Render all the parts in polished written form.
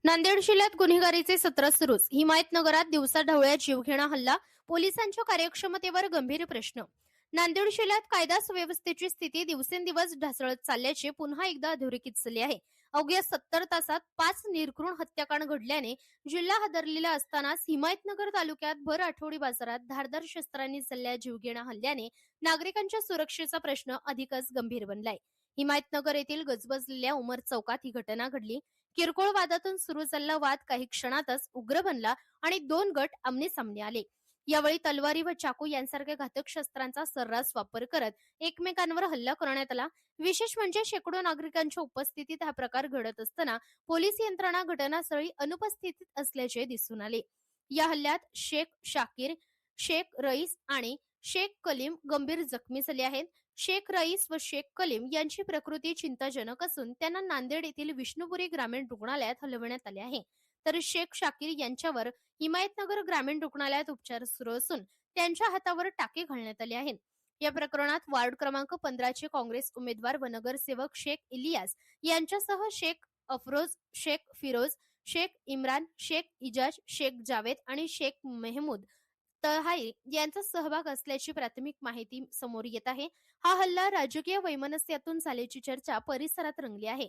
नांदेड जिल्ह्यात गुन्हेगारीचे सत्र सुरूच. हिमायतनगरात दिवसाढवळ्या जीवघेणा हल्ला, पोलिसांच्या कार्यक्षमतेवर गंभीर प्रश्न. नांदेड जिल्ह्यात कायदा सुव्यवस्थेची स्थिती दिवसेंदिवस ढासळत चालल्याचे पुन्हा एकदा अधोरेखित झाले आहे. अवघ्या 70 तासात 5 निर्घृण हत्याकांड घडल्याने जिल्हा हादरलेला असतानाच हिमायतनगर तालुक्यात भर आठवडी बाजारात धारदार शस्त्रांनी झालेल्या जीवघेणा हल्ल्याने नागरिकांच्या सुरक्षेचा प्रश्न अधिकच गंभीर बनलाय. हिमायतनगर येथील गजबजलेल्या उमर चौकात ही घटना घडली. किरकोळ वादातून सुरू झालेला वाद काही क्षणातच उग्र बनला आणि 2 गट आमने-सामने आले. यावेळी तलवारी व चाकू यांसारख्या घातक शस्त्रांचा सर्रास वापर करत एकमेकांवर हल्ला करण्यात आला. विशेष म्हणजे शेकडो नागरिकांच्या उपस्थितीत हा प्रकार घडत असताना पोलीस यंत्रणा घटनास्थळी अनुपस्थित असल्याचे दिसून आले. या हल्ल्यात शेख शाकीर, शेख रईस आणि शेख कलीम गंभीर जखमी झाले आहेत. शेख रईस व शेख कलीम यांची प्रकृती चिंताजनक असून त्यांना नांदेड येथील विष्णुपुरी ग्रामीण रुग्णालयात हलवण्यात आले आहे. तर शेख शाकीर यांच्यावर हिमायतनगर ग्रामीण रुग्णालयात उपचार सुरू असून त्यांच्या हातावर टाके घालण्यात आले आहेत. या प्रकरणात वार्ड क्रमांक 15 चे काँग्रेस उमेदवार व नगरसेवक शेख इलियास यांच्यासह शेख अफरोज, शेख फिरोज, शेख इम्रान, शेख इजाज, शेख जावेद आणि शेख मेहमूद तहाई यांचा सहभाग असल्याची प्राथमिक माहिती समोर येत आहे. हा हल्ला राजकीय वैमनस्यातून झाल्याची चर्चा परिसरात रंगली आहे.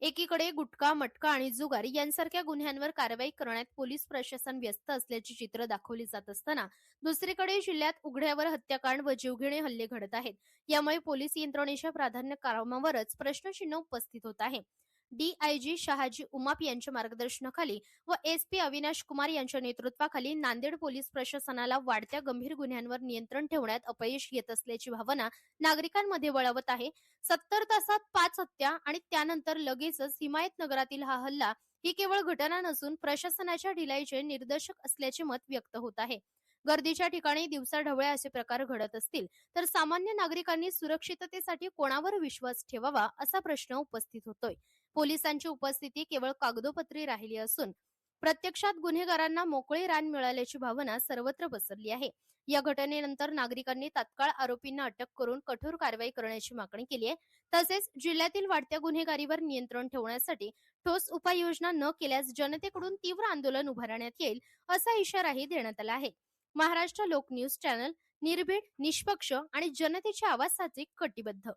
एकीकडे गुटखा, मटका आणि जुगार यांसारख्या गुन्ह्यांवर कारवाई करण्यात पोलीस प्रशासन व्यस्त असल्याची चित्र दाखवली जात असताना दुसरीकडे जिल्ह्यात उघड्यावर हत्याकांड व जीवघेणे हल्ले घडत आहेत. यामुळे पोलीस यंत्रणेच्या प्राधान्यक्रमावरच प्रश्नचिन्ह उपस्थित होत आहे. डीआयजी शहाजी उमाप यांच्या मार्गदर्शनाखाली व एसपी अविनाश कुमार यांच्या नेतृत्वाखाली नांदेड पोलीस प्रशासनाला वाढत्या गंभीर गुन्ह्यांवर नियंत्रण ठेवण्यात अपयश येत असल्याची भावना नागरिकांमध्ये वळवत आहे. 70 तासात 5 हत्या आणि त्यानंतर लगेचच हिमायतनगरातील हा हल्ला ही केवळ घटना नसून प्रशासनाच्या ढिलाईचे निदर्शक असल्याचे मत व्यक्त होत आहे. गर्दीच्या ठिकाणी दिवसाढवळ्या असे प्रकार घडत असतील तर सामान्य नागरिकांनी सुरक्षिततेसाठी कोणावर विश्वास ठेवावा असा प्रश्न उपस्थित होतोय. पोलिसांची उपस्थिती केवळ कागदोपत्री राहिली असून प्रत्यक्षात गुन्हेगारांना मोकळे रान मिळाल्याची भावना सर्वत्र पसरली आहे. या घटनेनंतर नागरिकांनी तात्काळ आरोपींना अटक करून कठोर कारवाई करण्याची मागणी केली आहे. तसेच जिल्ह्यातील वाढत्या गुन्हेगारीवर नियंत्रण ठेवण्यासाठी ठोस उपाययोजना न केल्यास जनतेकडून तीव्र आंदोलन उभारण्यात येईल असा इशाराही देण्यात आला आहे. महाराष्ट्र लोक न्यूज चॅनल निर्भीड, निष्पक्ष आणि जनतेच्या आवाजासाठी कटिबद्ध.